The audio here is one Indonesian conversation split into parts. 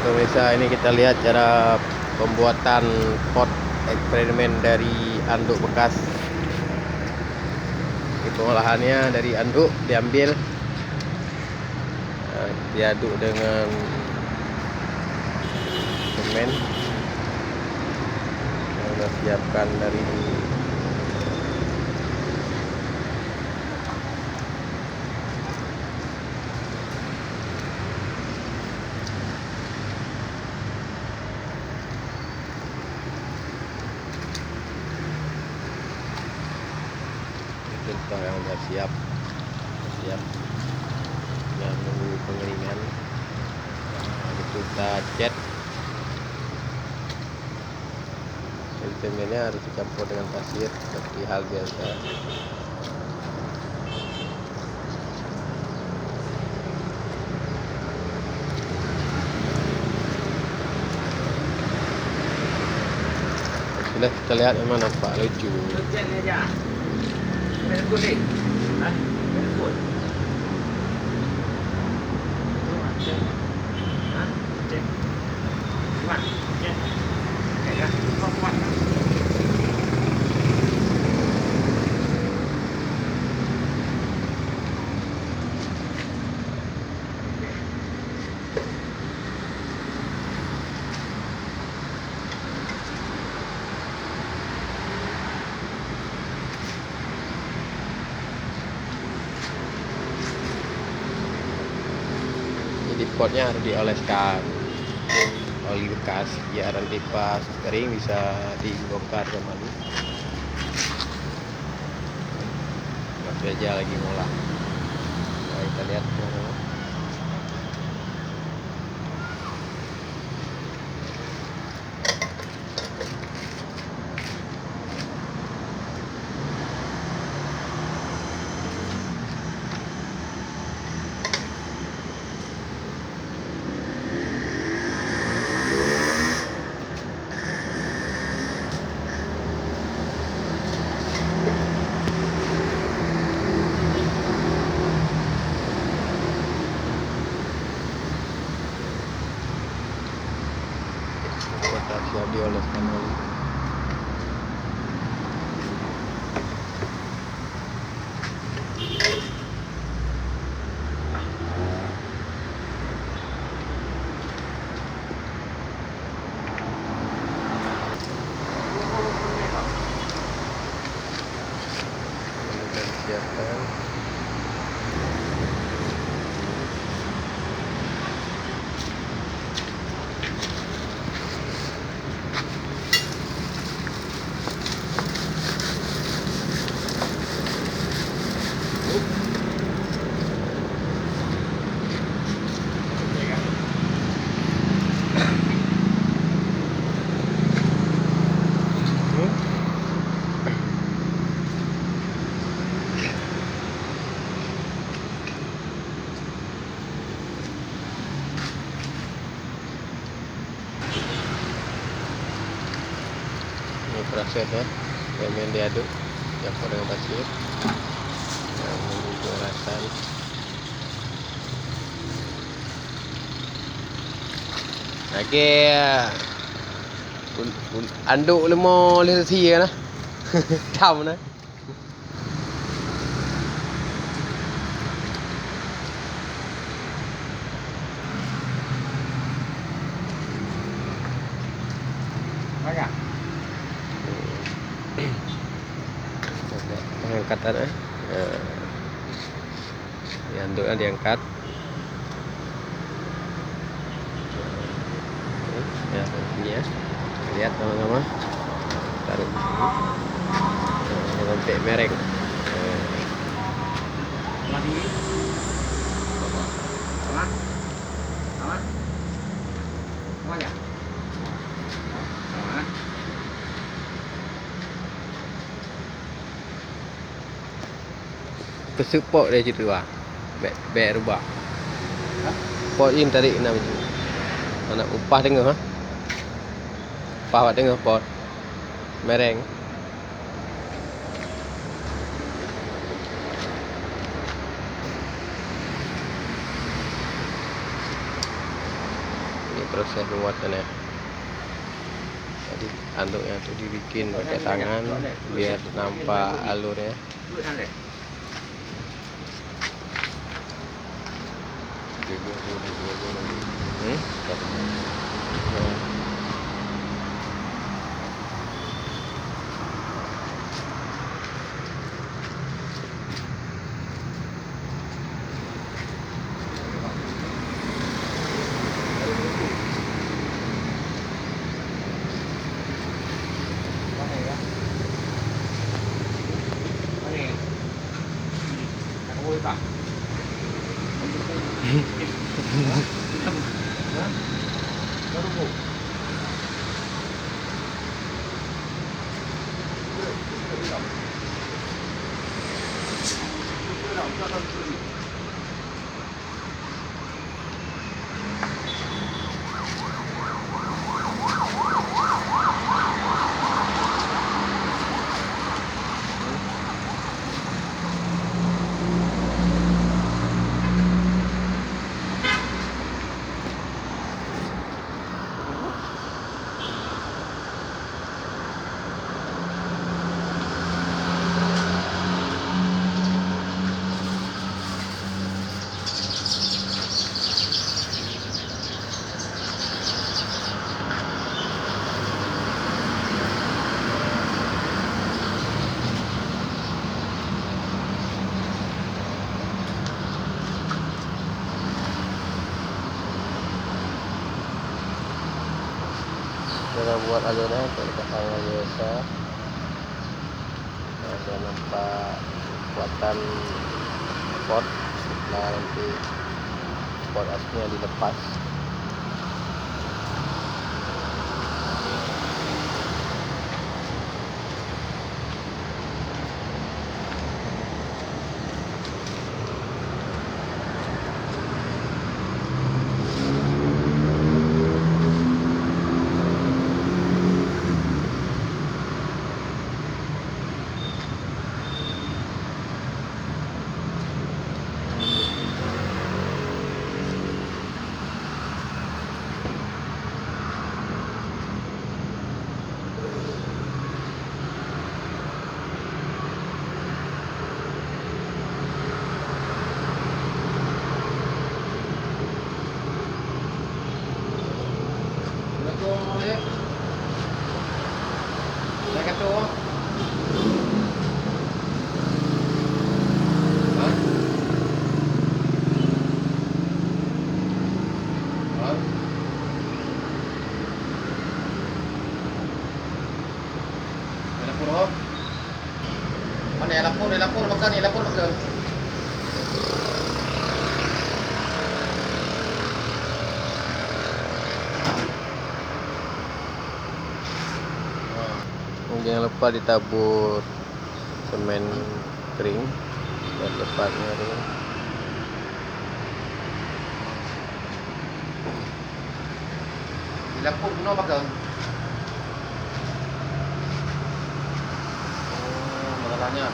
Pemirsa, ini kita lihat cara pembuatan pot eksperimen dari anduk bekas. Ini pengolahannya dari anduk diambil, diaduk dengan semen yang sudah siapkan dari contoh yang sudah siap yang menunggu pengeringan. Itu kita cat. Semennya harus dicampur dengan pasir seperti hal biasa. Sudah kita lihat memang nampak lucu. Jadi potnya harus dioleskan oli bekas biar nanti pas kering bisa dibongkar kembali. Masih aja lagi ngolah. Nah, kita lihat teman-teman. Siap dioleskan oli. Kemudian siapkan. Ini prosesnya, semen diaduk campur dengan pasir yang menunggu pengerasan. Lagi anduk lemah oleh sia lah. Tahu nah. Pengangkatan anduknya diangkat. Ya, ini ya. Lihat teman-teman. Taruh di sini. Sampai mereng. Pesuk pot dia situ ah. Bek rubah. Pot ini tarik kena macam. Anak upah tengok ha. Upah awak tengok pot. Mereng. proses pembuatannya. Jadi anduknya tuh dibikin pakai tangan biar nampak alurnya. Cara buat alurnya pakai tangan biasa. Ada nampak kekuatan pot setelah nanti pot asnya dilepas. Lapor makan ni, lapor makan. Jangan lupa ditabur semen kering biar cepatnya tu. Dilapur guna makan. Masalahnya.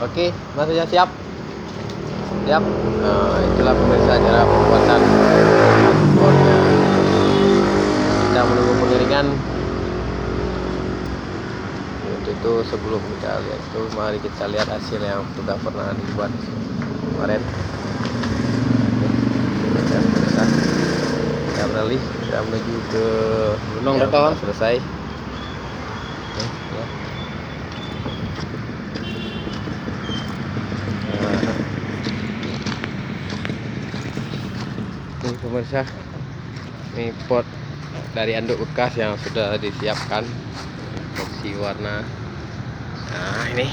Oke, masanya siap. Siap. Itulah pemirsa cara pembuatan bornya. Kita menunggu pengeringan. Untuk itu sebelum kita lihat itu, mari kita lihat hasil yang sudah pernah dibuat kemarin. Oke, pemirsa. Kita beralih, kita menuju ke Gunung yang selesai. Ya. Ini pemirsa, ini pot dari anduk bekas yang sudah disiapkan opsi warna. Nah ini,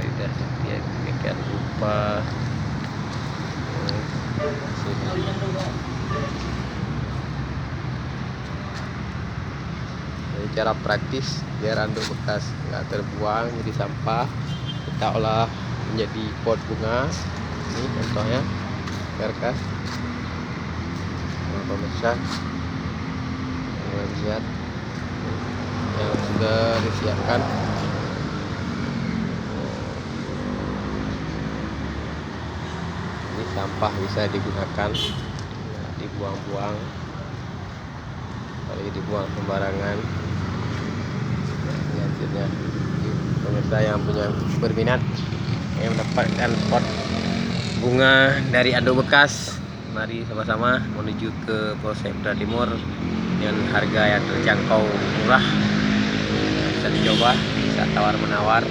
sudah sedemikian rupa. Jadi cara praktis biar anduk bekas nggak terbuang jadi sampah, kita olah menjadi pot bunga. Ini contohnya kertas. Pemirsa, lihat yang sudah disiapkan. sampah bisa digunakan, nggak dibuang-buang, apalagi dibuang sembarangan. Ini hasilnya. Pemirsa yang punya berminat yang mendapatkan pot bunga dari Ando bekas, mari sama-sama menuju ke Polsek Putra Timur dengan harga yang terjangkau murah. Bisa dicoba, bisa tawar menawar.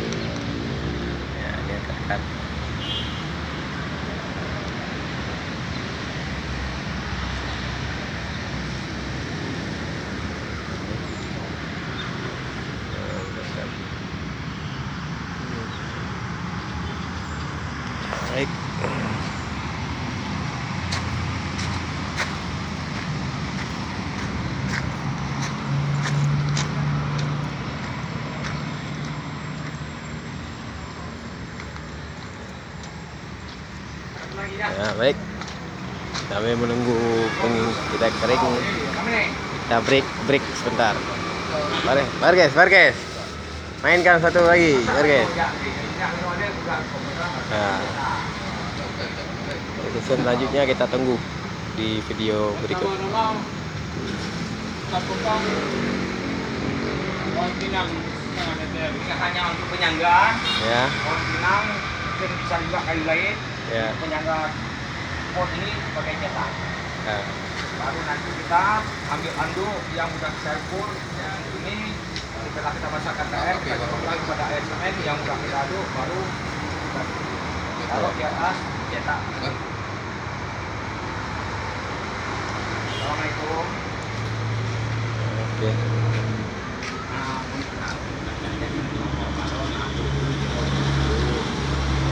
Ya, ini kan. Baik. Ya, baik. Kami menunggu kita kering. Kita break sebentar. Barges. Mainkan satu lagi, Barges. Nah, episode selanjutnya kita tunggu di video berikut. Hanya untuk penyangga, Ya, pohon pinang, mungkin bisa juga kayu lain. ya. Penyangga pot ini pakai cetak. Nah, Baru nanti kita ambil anduk yang sudah kita ukur, yang ini setelah kita masukkan ke air, kita campurkan kepada air semen yang sudah kita aduk, baru kita taruh di atas cetak. Assalamualaikum. oke.